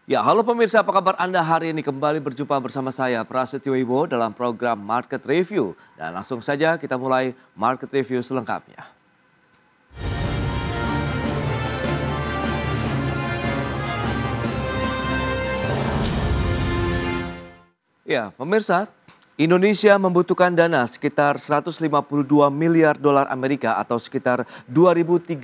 Ya, halo pemirsa, apa kabar Anda hari ini? Kembali berjumpa bersama saya, Prasetyo Wibowo, dalam program Market Review. Dan langsung saja kita mulai Market Review selengkapnya. Ya, pemirsa, Indonesia membutuhkan dana sekitar 152 miliar dolar Amerika atau sekitar 2.300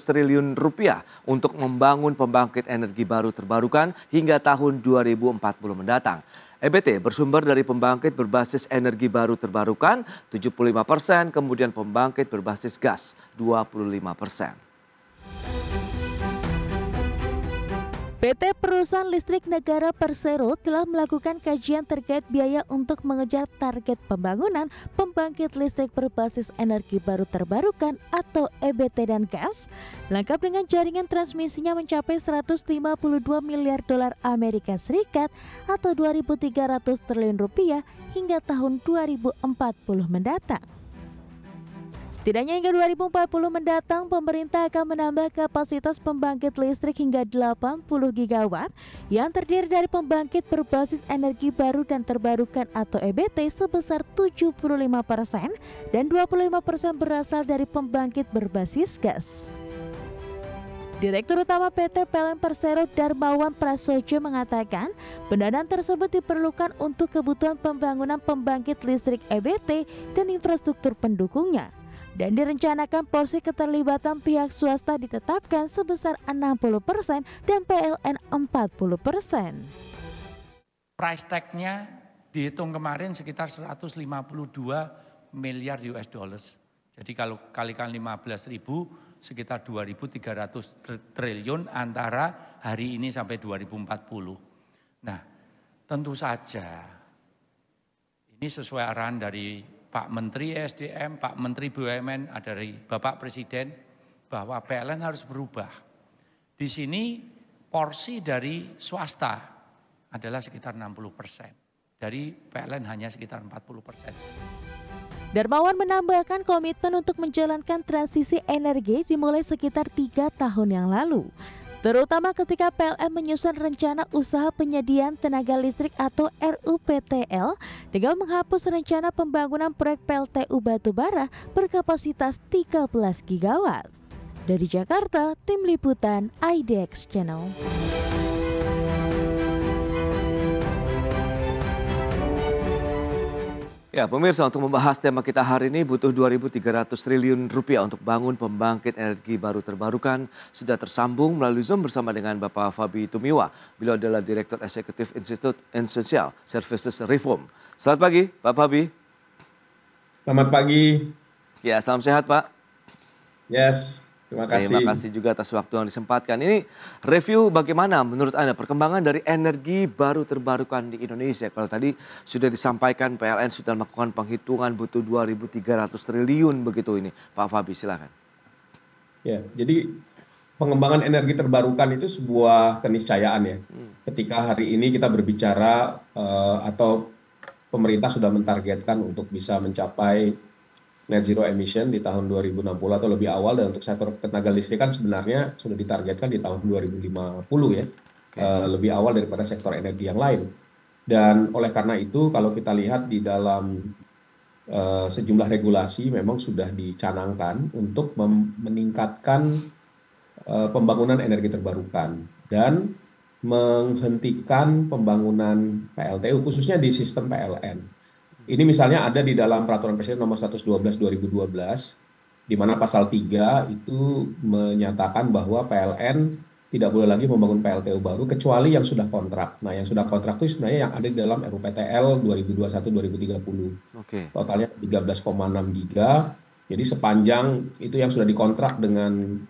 triliun rupiah untuk membangun pembangkit energi baru terbarukan hingga tahun 2040 mendatang. EBT bersumber dari pembangkit berbasis energi baru terbarukan 75%, kemudian pembangkit berbasis gas 25%. PT Perusahaan Listrik Negara Persero telah melakukan kajian terkait biaya untuk mengejar target pembangunan pembangkit listrik berbasis energi baru terbarukan atau EBT dan gas, lengkap dengan jaringan transmisinya mencapai 152 miliar dolar Amerika Serikat atau 2.300 triliun rupiah hingga tahun 2040 mendatang. Setidaknya hingga 2040 mendatang, pemerintah akan menambah kapasitas pembangkit listrik hingga 80 gigawatt yang terdiri dari pembangkit berbasis energi baru dan terbarukan atau EBT sebesar 75% dan 25% berasal dari pembangkit berbasis gas. Direktur Utama PT PLN Persero Darmawan Prasojo mengatakan, pendanaan tersebut diperlukan untuk kebutuhan pembangunan pembangkit listrik EBT dan infrastruktur pendukungnya. Dan direncanakan porsi keterlibatan pihak swasta ditetapkan sebesar 60% dan PLN 40%. Price tag-nya dihitung kemarin sekitar 152 miliar US dollars. Jadi kalau kalikan 15.000 sekitar 2.300 triliun antara hari ini sampai 2040. Nah, tentu saja ini sesuai arahan dari Pak Menteri SDM, Pak Menteri BUMN, dari Bapak Presiden, bahwa PLN harus berubah. Di sini porsi dari swasta adalah sekitar 60%. Dari PLN hanya sekitar 40%. Darmawan menambahkan komitmen untuk menjalankan transisi energi dimulai sekitar 3 tahun yang lalu. Terutama ketika PLN menyusun rencana usaha penyediaan tenaga listrik atau RUPTL dengan menghapus rencana pembangunan proyek PLTU batubara berkapasitas 13 gigawatt. Dari Jakarta, Tim Liputan IDX Channel. Ya, pemirsa, untuk membahas tema kita hari ini butuh 2.300 triliun rupiah untuk bangun pembangkit energi baru terbarukan. Sudah tersambung melalui Zoom bersama dengan Bapak Fabi Tumiwa. Beliau adalah Direktur Eksekutif Institute Essential Services Reform. Selamat pagi, Pak Fabi. Selamat pagi. Ya, salam sehat, Pak. Yes, terima kasih. Terima kasih juga atas waktu yang disempatkan. Ini review bagaimana menurut Anda perkembangan dari energi baru terbarukan di Indonesia. Kalau tadi sudah disampaikan PLN sudah melakukan penghitungan butuh 2.300 triliun begitu ini. Pak Fabi silakan. Ya, jadi pengembangan energi terbarukan itu sebuah keniscayaan ya. Ketika hari ini kita berbicara atau pemerintah sudah mentargetkan untuk bisa mencapai net zero emission di tahun 2060 atau lebih awal, dan untuk sektor tenaga listrik kan sebenarnya sudah ditargetkan di tahun 2050 ya. Lebih awal daripada sektor energi yang lain. Dan oleh karena itu kalau kita lihat di dalam sejumlah regulasi memang sudah dicanangkan untuk meningkatkan pembangunan energi terbarukan dan menghentikan pembangunan PLTU khususnya di sistem PLN. Ini misalnya ada di dalam Peraturan Presiden Nomor 112 2012, di mana pasal 3 itu menyatakan bahwa PLN tidak boleh lagi membangun PLTU baru kecuali yang sudah kontrak. Nah, yang sudah kontrak itu sebenarnya yang ada di dalam RUPTL 2021-2030. Totalnya 13,6 giga. Jadi sepanjang itu yang sudah dikontrak dengan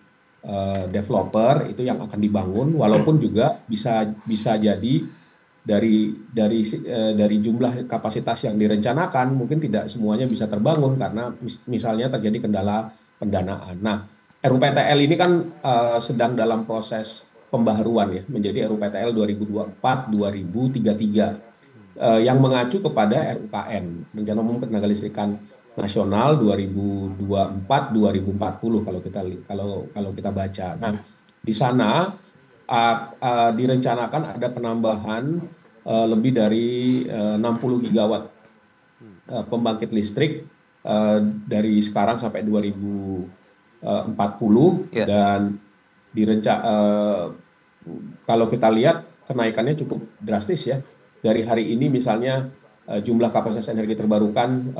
developer itu yang akan dibangun, walaupun juga bisa jadi dari jumlah kapasitas yang direncanakan mungkin tidak semuanya bisa terbangun karena misalnya terjadi kendala pendanaan. Nah, RUPTL ini kan sedang dalam proses pembaharuan ya menjadi RUPTL 2024-2033 yang mengacu kepada RUKN Rencana Umum Ketenagalistrikan Nasional 2024-2040 kalau kita baca. Nah, di sana direncanakan ada penambahan lebih dari 60 gigawatt pembangkit listrik dari sekarang sampai 2040 Ya. dan kalau kita lihat kenaikannya cukup drastis ya. Dari hari ini misalnya jumlah kapasitas energi terbarukan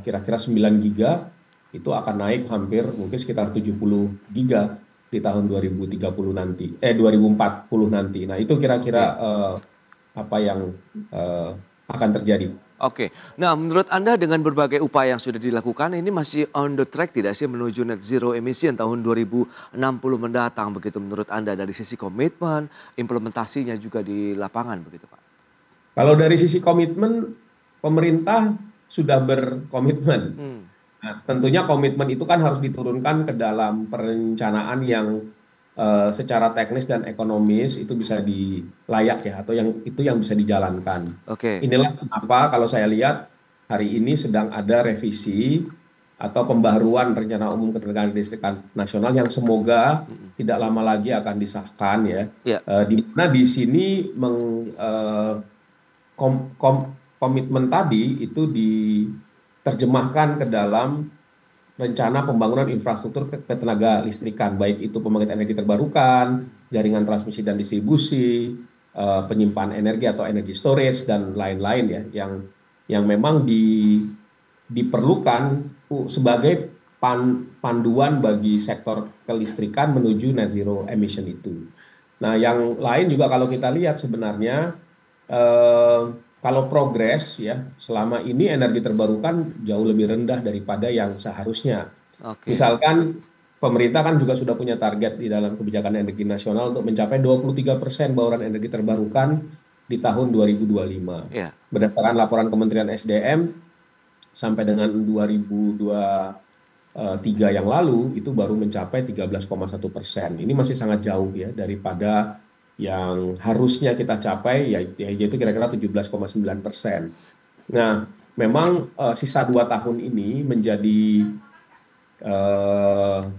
kira-kira 9 giga itu akan naik hampir mungkin sekitar 70 giga di tahun 2030 nanti, 2040 nanti. Nah itu kira-kira apa yang akan terjadi. Oke, nah menurut Anda dengan berbagai upaya yang sudah dilakukan ini masih on the track tidak sih menuju net zero emission tahun 2060 mendatang begitu menurut Anda dari sisi komitmen, implementasinya juga di lapangan begitu Pak? Kalau dari sisi komitmen, pemerintah sudah berkomitmen. Nah, tentunya komitmen itu kan harus diturunkan ke dalam perencanaan yang secara teknis dan ekonomis itu bisa dilayak ya, atau yang bisa dijalankan. Oke. Inilah kenapa kalau saya lihat hari ini sedang ada revisi atau pembaharuan rencana umum ketenagaan listrikan nasional yang semoga tidak lama lagi akan disahkan ya. Ya. Di mana di sini komitmen tadi itu diterjemahkan ke dalam rencana pembangunan infrastruktur ketenaga listrikan, baik itu pembangkit energi terbarukan, jaringan transmisi dan distribusi, penyimpanan energi atau energy storage dan lain-lain ya, yang memang diperlukan sebagai panduan bagi sektor kelistrikan menuju net zero emission itu. Nah, yang lain juga kalau kita lihat sebenarnya kalau progres ya selama ini energi terbarukan jauh lebih rendah daripada yang seharusnya. Oke. Misalkan pemerintah kan juga sudah punya target di dalam kebijakan energi nasional untuk mencapai 23% bauran energi terbarukan di tahun 2025. Ya. Berdasarkan laporan Kementerian SDM sampai dengan 2023 yang lalu itu baru mencapai 13,1%. Ini masih sangat jauh ya daripada yang harusnya kita capai yaitu kira-kira 17,9%. Nah, memang sisa 2 tahun ini menjadi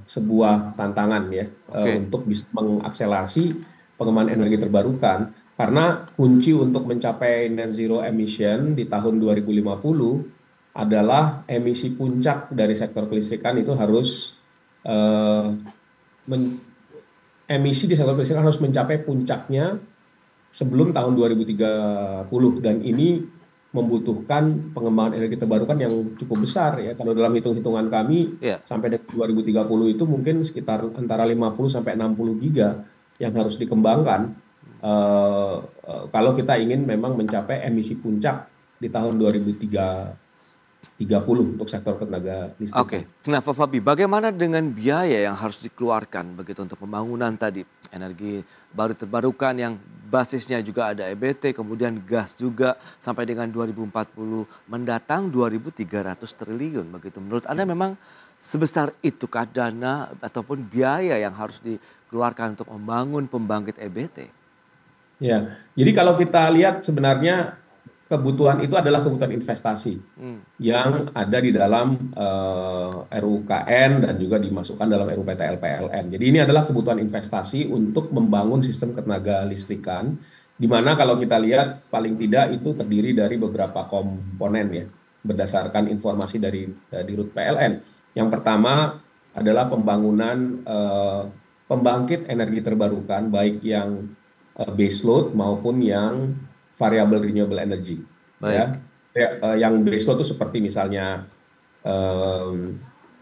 sebuah tantangan ya untuk bisa mengakselerasi pengembangan energi terbarukan karena kunci untuk mencapai net zero emission di tahun 2050 adalah emisi puncak dari sektor kelistrikan itu harus emisi di sektor kelistrikan harus mencapai puncaknya sebelum tahun 2030 dan ini membutuhkan pengembangan energi terbarukan yang cukup besar ya. Kalau dalam hitung-hitungan kami sampai dengan 2030 itu mungkin sekitar antara 50 sampai 60 giga yang harus dikembangkan kalau kita ingin memang mencapai emisi puncak di tahun 2030 untuk sektor ketenaga listrikan. Oke, nah Pak Fabi, bagaimana dengan biaya yang harus dikeluarkan begitu untuk pembangunan tadi energi baru terbarukan yang basisnya juga ada EBT, kemudian gas juga sampai dengan 2040 mendatang 2.300 triliun begitu. Menurut Anda memang sebesar itukah dana ataupun biaya yang harus dikeluarkan untuk membangun pembangkit EBT? Ya, jadi kalau kita lihat sebenarnya kebutuhan itu adalah kebutuhan investasi yang ada di dalam RUKN dan juga dimasukkan dalam RUPTL PLN. Jadi ini adalah kebutuhan investasi untuk membangun sistem ketenaga listrikan, di mana kalau kita lihat paling tidak itu terdiri dari beberapa komponen ya, berdasarkan informasi dari Dirut PLN. Yang pertama adalah pembangunan pembangkit energi terbarukan, baik yang baseload maupun yang variable renewable energy. Ya. Yang baseload itu seperti misalnya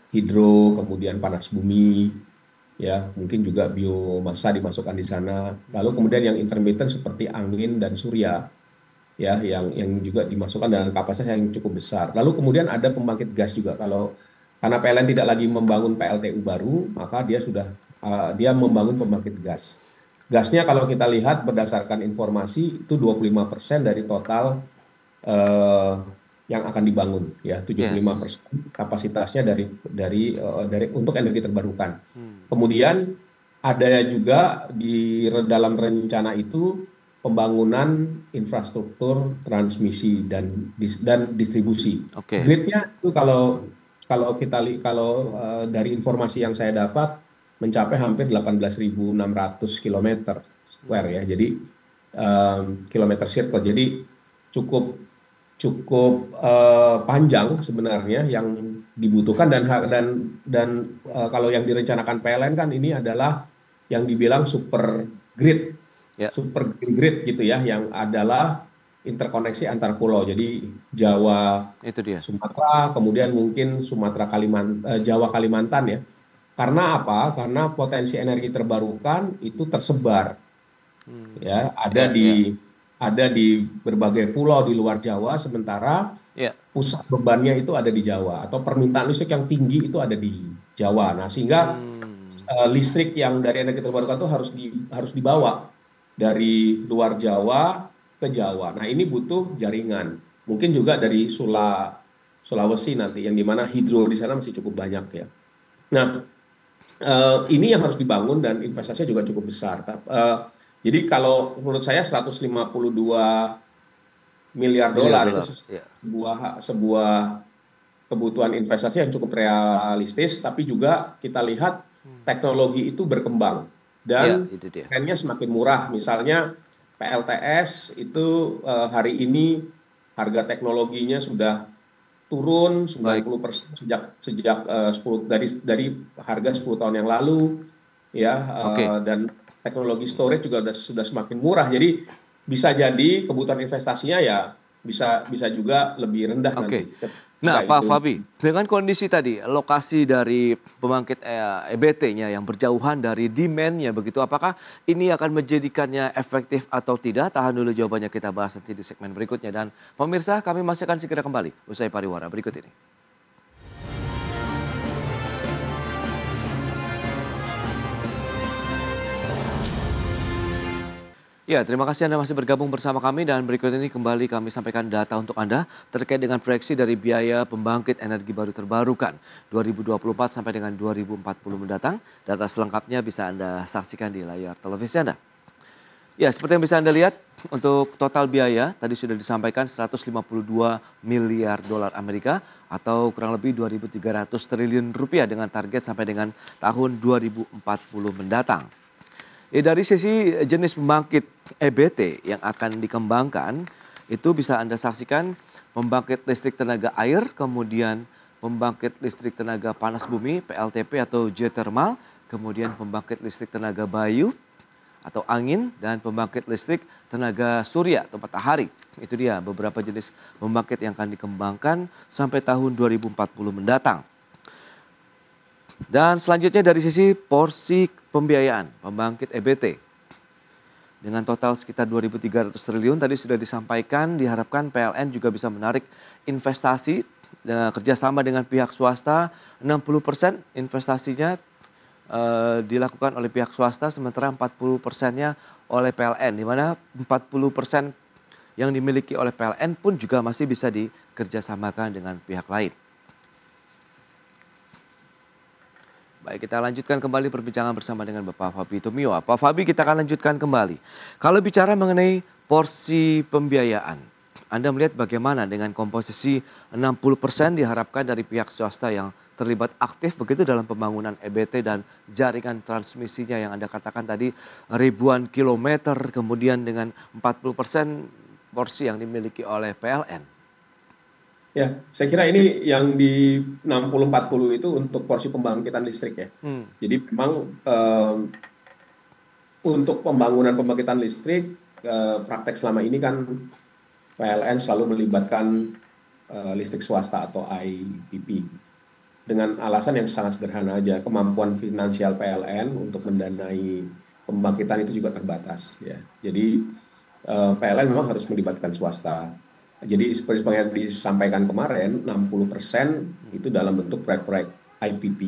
hidro, kemudian panas bumi, ya mungkin juga biomasa dimasukkan di sana. Lalu kemudian yang intermittent seperti angin dan surya, ya yang juga dimasukkan dengan kapasitas yang cukup besar. Lalu kemudian ada pembangkit gas juga. Karena PLN tidak lagi membangun PLTU baru, maka dia membangun pembangkit gas. Gasnya kalau kita lihat berdasarkan informasi itu 25% dari total yang akan dibangun ya, 75% kapasitasnya dari untuk energi terbarukan. Kemudian ada juga di dalam rencana itu pembangunan infrastruktur transmisi dan distribusi. Gridnya itu kalau dari informasi yang saya dapat mencapai hampir 18.600 km square ya. Jadi kilometer circle. Jadi cukup cukup panjang sebenarnya yang dibutuhkan kalau yang direncanakan PLN kan ini adalah yang dibilang Ya, super grid gitu ya, yang adalah interkoneksi antar pulau. Jadi Jawa, itu dia. Sumatera, kemudian mungkin Jawa Kalimantan ya. Karena apa? Karena potensi energi terbarukan itu tersebar ya, Ya, ya, ada di berbagai pulau di luar Jawa, sementara ya. pusat bebannya itu ada di Jawa, atau permintaan listrik yang tinggi itu ada di Jawa. Nah, sehingga listrik yang dari energi terbarukan itu harus dibawa dari luar Jawa ke Jawa. Nah, ini butuh jaringan. Mungkin juga dari Sulawesi nanti, yang dimana hidro di sana masih cukup banyak ya. Nah, ini yang harus dibangun dan investasinya juga cukup besar. Jadi kalau menurut saya 152 miliar Miliar dolar itu dolar. Ya, sebuah kebutuhan investasi yang cukup realistis, tapi juga kita lihat teknologi itu berkembang ya, dan itu dia. trennya semakin murah. Misalnya PLTS itu hari ini harga teknologinya sudah turun Baik. 90% sejak 10 dari harga 10 tahun yang lalu ya, Oke. dan teknologi storage juga sudah semakin murah. Jadi bisa jadi kebutuhan investasinya ya bisa juga lebih rendah Oke. nanti Nah, ketika Pak itu. Fabi, dengan kondisi tadi, lokasi dari pembangkit EBT-nya yang berjauhan dari demand-nya begitu, apakah ini akan menjadikannya efektif atau tidak? Tahan dulu jawabannya, kita bahas nanti di segmen berikutnya. Dan pemirsa, kami masih akan segera kembali usai pariwara berikut ini. Ya, terima kasih Anda masih bergabung bersama kami, dan berikut ini kembali kami sampaikan data untuk Anda terkait dengan proyeksi dari biaya pembangkit energi baru terbarukan 2024 sampai dengan 2040 mendatang. Data selengkapnya bisa Anda saksikan di layar televisi Anda. Ya, seperti yang bisa Anda lihat, untuk total biaya tadi sudah disampaikan 152 miliar dolar Amerika atau kurang lebih 2.300 triliun rupiah dengan target sampai dengan tahun 2040 mendatang. Dari sisi jenis pembangkit EBT yang akan dikembangkan, itu bisa Anda saksikan pembangkit listrik tenaga air, kemudian pembangkit listrik tenaga panas bumi PLTP atau geothermal, kemudian pembangkit listrik tenaga bayu atau angin, dan pembangkit listrik tenaga surya atau matahari. Itu dia beberapa jenis pembangkit yang akan dikembangkan sampai tahun 2040 mendatang. Dan selanjutnya dari sisi porsi pembiayaan pembangkit EBT. Dengan total sekitar 2.300 triliun tadi sudah disampaikan, diharapkan PLN juga bisa menarik investasi kerjasama dengan pihak swasta. 60% investasinya dilakukan oleh pihak swasta, sementara 40%-nya oleh PLN, di mana 40% yang dimiliki oleh PLN pun juga masih bisa dikerjasamakan dengan pihak lain. Baik, kita lanjutkan kembali perbincangan bersama dengan Bapak Fabi Tumiwa. Pak Fabi, kita akan lanjutkan kembali. Kalau bicara mengenai porsi pembiayaan, Anda melihat bagaimana dengan komposisi 60% diharapkan dari pihak swasta yang terlibat aktif begitu dalam pembangunan EBT dan jaringan transmisinya yang Anda katakan tadi ribuan kilometer, kemudian dengan 40% porsi yang dimiliki oleh PLN. Ya, saya kira ini yang di 60-40 itu untuk porsi pembangkitan listrik ya. Jadi memang untuk pembangunan pembangkitan listrik, praktek selama ini kan PLN selalu melibatkan listrik swasta atau IPP. Dengan alasan yang sangat sederhana aja, kemampuan finansial PLN untuk mendanai pembangkitan itu juga terbatas ya. Jadi PLN memang harus melibatkan swasta. Jadi seperti yang disampaikan kemarin, 60% itu dalam bentuk proyek-proyek IPP,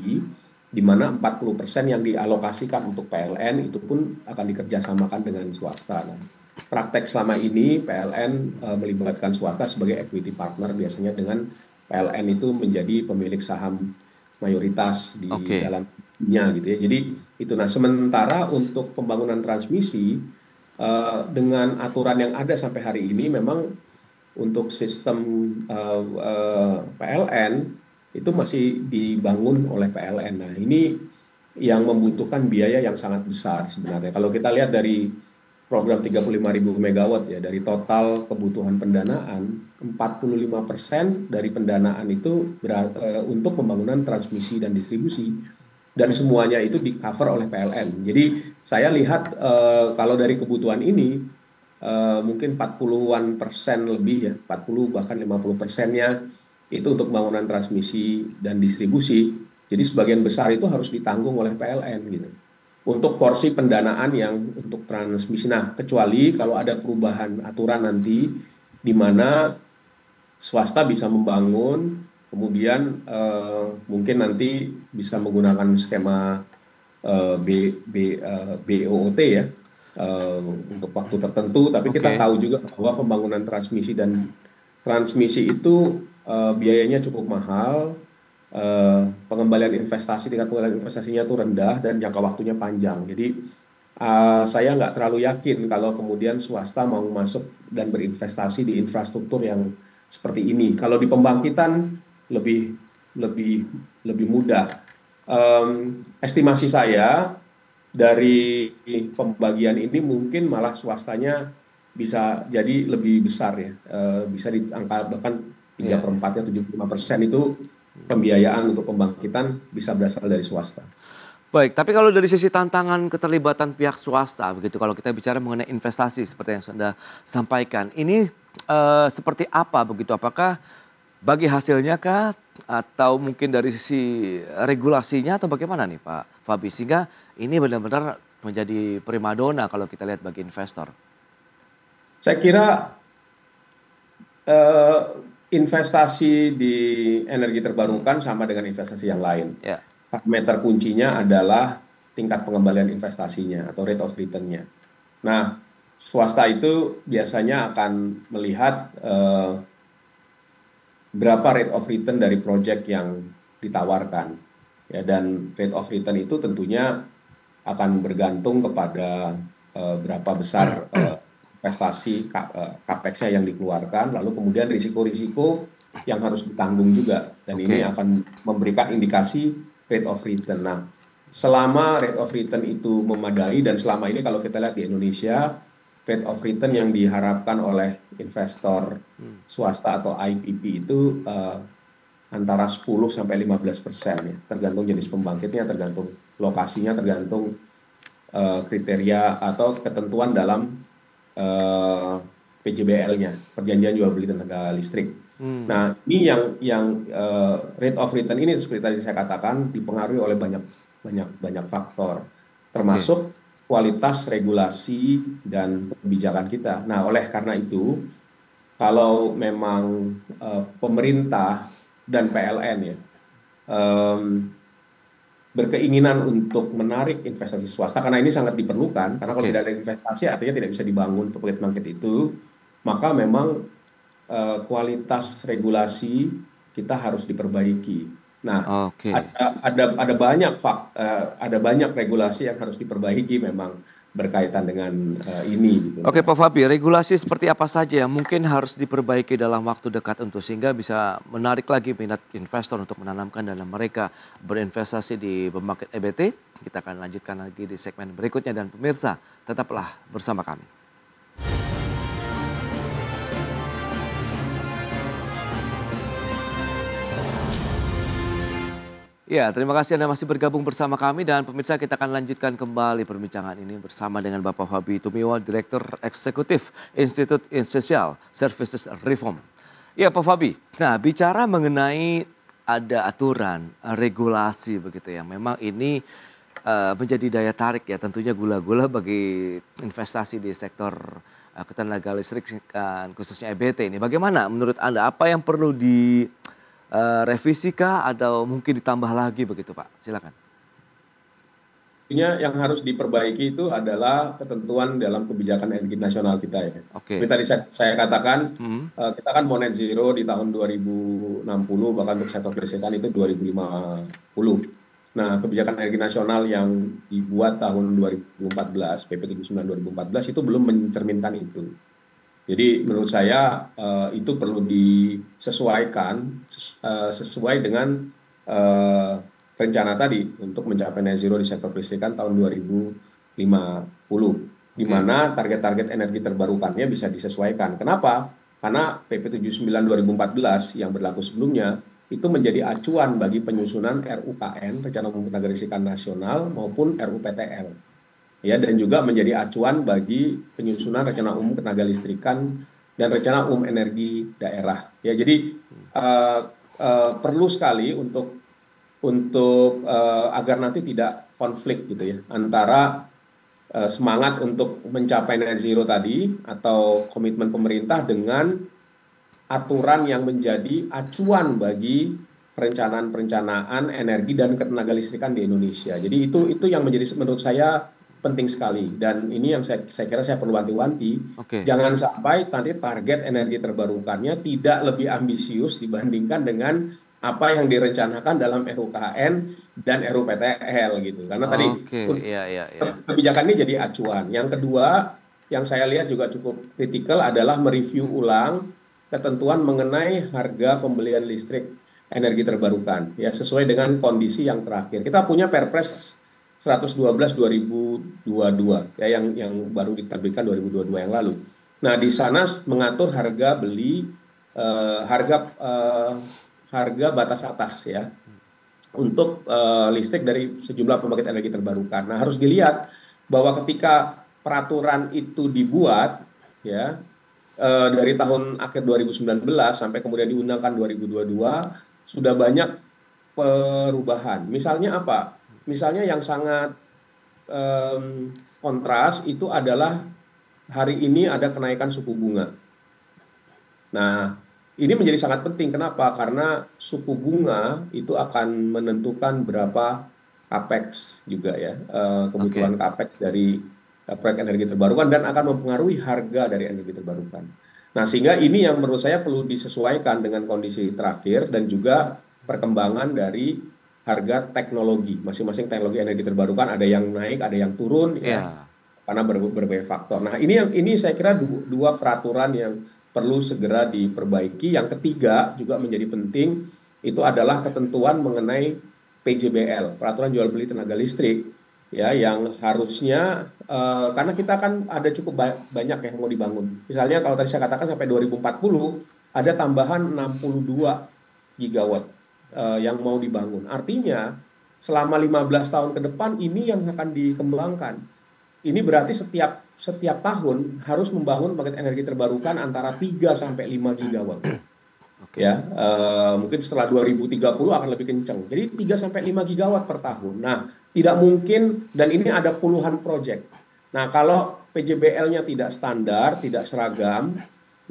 di mana 40% yang dialokasikan untuk PLN itu pun akan dikerjasamakan dengan swasta. Nah, praktek selama ini PLN melibatkan swasta sebagai equity partner, biasanya dengan PLN itu menjadi pemilik saham mayoritas di dalamnya gitu ya. Jadi itu. Nah, sementara untuk pembangunan transmisi dengan aturan yang ada sampai hari ini, memang untuk sistem PLN itu masih dibangun oleh PLN. Nah, ini yang membutuhkan biaya yang sangat besar sebenarnya. Kalau kita lihat dari program 35.000 megawatt ya, dari total kebutuhan pendanaan 45% dari pendanaan itu untuk pembangunan transmisi dan distribusi, dan semuanya itu di cover oleh PLN. Jadi saya lihat kalau dari kebutuhan ini mungkin 40-an% lebih ya, 40 bahkan 50%-nya itu untuk pembangunan transmisi dan distribusi. Jadi sebagian besar itu harus ditanggung oleh PLN gitu. Untuk porsi pendanaan yang untuk transmisi. Nah, kecuali kalau ada perubahan aturan nanti di mana swasta bisa membangun, kemudian mungkin nanti bisa menggunakan skema BOOT ya, untuk waktu tertentu. Tapi kita tahu juga bahwa pembangunan transmisi itu biayanya cukup mahal. Tingkat pengembalian investasinya itu rendah dan jangka waktunya panjang. Jadi saya nggak terlalu yakin kalau kemudian swasta mau masuk dan berinvestasi di infrastruktur yang seperti ini. Kalau di pembangkitan lebih mudah. Estimasi saya dari pembagian ini mungkin malah swastanya bisa jadi lebih besar ya, bisa di angka bahkan 3/4-nya 75% itu pembiayaan untuk pembangkitan bisa berasal dari swasta. Baik, tapi kalau dari sisi tantangan keterlibatan pihak swasta, begitu kalau kita bicara mengenai investasi seperti yang Anda sampaikan, ini seperti apa begitu? Apakah bagi hasilnya kah? Atau mungkin dari sisi regulasinya atau bagaimana nih Pak Fabi? Sehingga ini benar-benar menjadi primadona kalau kita lihat bagi investor. Saya kira investasi di energi terbarukan sama dengan investasi yang lain. Parameter kuncinya adalah tingkat pengembalian investasinya atau rate of return-nya. Nah, swasta itu biasanya akan melihat berapa rate of return dari proyek yang ditawarkan. Ya, dan rate of return itu tentunya akan bergantung kepada berapa besar investasi capex-nya yang dikeluarkan, lalu kemudian risiko-risiko yang harus ditanggung juga, dan ini akan memberikan indikasi rate of return. Nah, selama rate of return itu memadai, dan selama ini kalau kita lihat di Indonesia, rate of return yang diharapkan oleh investor swasta atau IPP itu antara 10-15% ya, tergantung jenis pembangkitnya, tergantung lokasinya, tergantung kriteria atau ketentuan dalam PJBL-nya, perjanjian jual beli tenaga listrik. Nah, ini yang rate of return ini seperti tadi saya katakan dipengaruhi oleh banyak faktor, termasuk kualitas regulasi dan kebijakan kita. Nah, oleh karena itu, kalau memang pemerintah dan PLN ya berkeinginan untuk menarik investasi swasta, karena ini sangat diperlukan, karena kalau tidak ada investasi artinya tidak bisa dibangun pembangkit itu, maka memang kualitas regulasi kita harus diperbaiki. Nah, ada banyak regulasi yang harus diperbaiki memang berkaitan dengan ini. Oke Pak Fabi, regulasi seperti apa saja yang mungkin harus diperbaiki dalam waktu dekat untuk sehingga bisa menarik lagi minat investor untuk menanamkan dana mereka berinvestasi di pembangkit EBT? Kita akan lanjutkan lagi di segmen berikutnya, dan pemirsa tetaplah bersama kami. Ya, terima kasih Anda masih bergabung bersama kami, dan pemirsa kita akan lanjutkan kembali perbincangan ini bersama dengan Bapak Fabi Tumiwa, Direktur Eksekutif Institute Essential Services Reform. Ya Pak Fabi, nah bicara mengenai ada aturan, regulasi begitu ya, memang ini menjadi daya tarik ya tentunya gula-gula bagi investasi di sektor ketenaga listrik khususnya EBT ini. Bagaimana menurut Anda, apa yang perlu revisi kah atau mungkin ditambah lagi begitu Pak? Silakan. Yang harus diperbaiki itu adalah ketentuan dalam kebijakan energi nasional kita ya. Seperti tadi saya katakan, kita kan mau net zero di tahun 2060, bahkan untuk sektor kelistrikan itu 2050. Nah, kebijakan energi nasional yang dibuat tahun 2014, PP 79 2014 itu belum mencerminkan itu. Jadi menurut saya itu perlu disesuaikan sesuai dengan rencana tadi untuk mencapai net zero di sektor kelistrikan tahun 2050. di Oke. mana target-target energi terbarukannya bisa disesuaikan. Kenapa? Karena PP 79 2014 yang berlaku sebelumnya itu menjadi acuan bagi penyusunan RUKN, Rencana Umum Ketenaga Listrikan Nasional, maupun RUPTL. Ya, dan juga menjadi acuan bagi penyusunan Rencana Umum Ketenaga Listrikan dan Rencana Umum Energi Daerah. Ya, jadi eh, perlu sekali untuk agar nanti tidak konflik gitu ya antara semangat untuk mencapai net zero tadi atau komitmen pemerintah dengan aturan yang menjadi acuan bagi perencanaan-perencanaan energi dan ketenaga listrikan di Indonesia. Jadi itu yang menjadi menurut saya penting sekali, dan ini yang saya kira saya perlu wanti-wanti, Oke. jangan sampai nanti target energi terbarukannya tidak lebih ambisius dibandingkan dengan apa yang direncanakan dalam RUKN dan RUPTL gitu. Karena tadi Oke, iya, iya, iya. kebijakan ini jadi acuan. Yang kedua, yang saya lihat juga cukup kritikal adalah mereview ulang ketentuan mengenai harga pembelian listrik energi terbarukan, ya sesuai dengan kondisi yang terakhir. Kita punya Perpres 112 2022 ya yang baru diterbitkan 2022 yang lalu. Nah, di sana mengatur harga beli harga batas atas ya untuk listrik dari sejumlah pembangkit energi terbarukan. Nah, harus dilihat bahwa ketika peraturan itu dibuat ya dari tahun akhir 2019 sampai kemudian diundangkan 2022 sudah banyak perubahan. Misalnya apa? Misalnya yang sangat kontras itu adalah hari ini ada kenaikan suku bunga. Nah, ini menjadi sangat penting. Kenapa? Karena suku bunga itu akan menentukan berapa capex juga ya, kebutuhan Oke. capex dari proyek energi terbarukan dan akan mempengaruhi harga dari energi terbarukan. Nah, sehingga ini yang menurut saya perlu disesuaikan dengan kondisi terakhir dan juga perkembangan dari harga teknologi. Masing-masing teknologi energi terbarukan ada yang naik, ada yang turun ya, Iya. karena berbagai faktor. Nah, ini saya kira dua peraturan yang perlu segera diperbaiki. Yang ketiga juga menjadi penting, itu adalah ketentuan mengenai PJBL, peraturan jual beli tenaga listrik, ya yang harusnya karena kita kan ada cukup banyak yang mau dibangun. Misalnya kalau tadi saya katakan sampai 2040 ada tambahan 62 gigawatt yang mau dibangun. Artinya selama 15 tahun ke depan ini yang akan dikembangkan. Ini berarti setiap tahun harus membangun pembangkit energi terbarukan antara 3 sampai 5 gigawatt. Oke. Ya, mungkin setelah 2030 akan lebih kencang. Jadi 3 sampai 5 gigawatt per tahun. Nah, tidak mungkin, dan ini ada puluhan proyek. Nah, kalau PJBL-nya tidak standar, tidak seragam,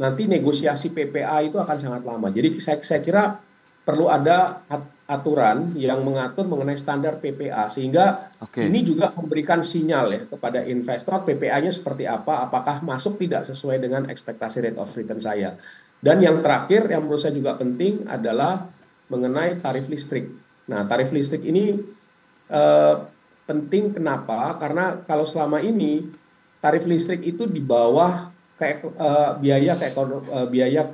nanti negosiasi PPA itu akan sangat lama. Jadi saya kira perlu ada aturan yang mengatur mengenai standar PPA, sehingga Oke. ini juga memberikan sinyal ya kepada investor PPA-nya seperti apa, apakah masuk tidak sesuai dengan ekspektasi rate of return saya. Dan yang terakhir yang menurut saya juga penting adalah mengenai tarif listrik. Nah, tarif listrik ini eh, penting kenapa? Karena kalau selama ini tarif listrik itu di bawah biaya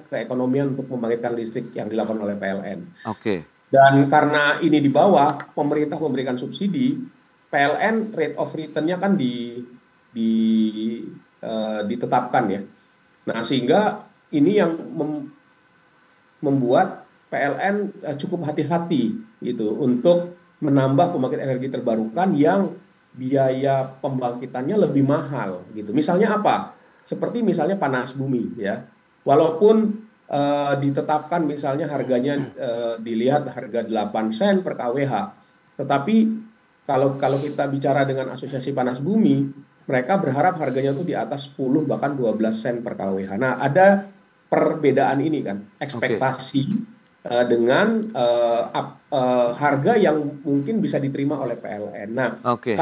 keekonomian untuk membangkitkan listrik yang dilakukan oleh PLN. Oke. Dan karena ini di bawah, pemerintah memberikan subsidi, PLN rate of return-nya kan di, ditetapkan ya. Nah, sehingga ini yang membuat PLN cukup hati-hati gitu untuk menambah pembangkit energi terbarukan yang biaya pembangkitannya lebih mahal gitu. Misalnya apa? Seperti misalnya panas bumi ya. Walaupun ditetapkan misalnya harganya dilihat harga 8 sen per kWh. Tetapi kalau kita bicara dengan Asosiasi Panas Bumi, mereka berharap harganya itu di atas 10 bahkan 12 sen per kWh. Nah, ada perbedaan ini kan, Oke. ekspektasi dengan harga yang mungkin bisa diterima oleh PLN. Nah, Oke.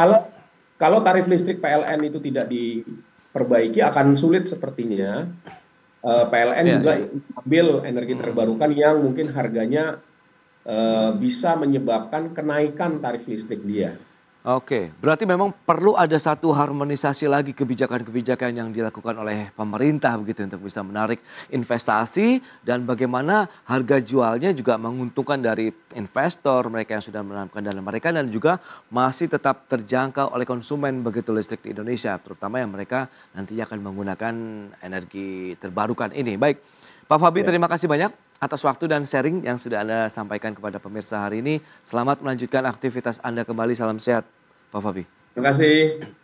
kalau tarif listrik PLN itu tidak diperbaiki akan sulit sepertinya PLN Iya, juga iya. ambil energi terbarukan yang mungkin harganya bisa menyebabkan kenaikan tarif listrik dia. Oke, berarti memang perlu ada satu harmonisasi lagi kebijakan-kebijakan yang dilakukan oleh pemerintah begitu untuk bisa menarik investasi dan bagaimana harga jualnya juga menguntungkan dari investor mereka yang sudah menanamkan dana mereka dan juga masih tetap terjangkau oleh konsumen begitu listrik di Indonesia, terutama yang mereka nantinya akan menggunakan energi terbarukan ini. Baik, Pak Fabri, Ya. terima kasih banyak atas waktu dan sharing yang sudah Anda sampaikan kepada pemirsa hari ini. Selamat melanjutkan aktivitas Anda kembali. Salam sehat, Pak Fabri. Terima kasih.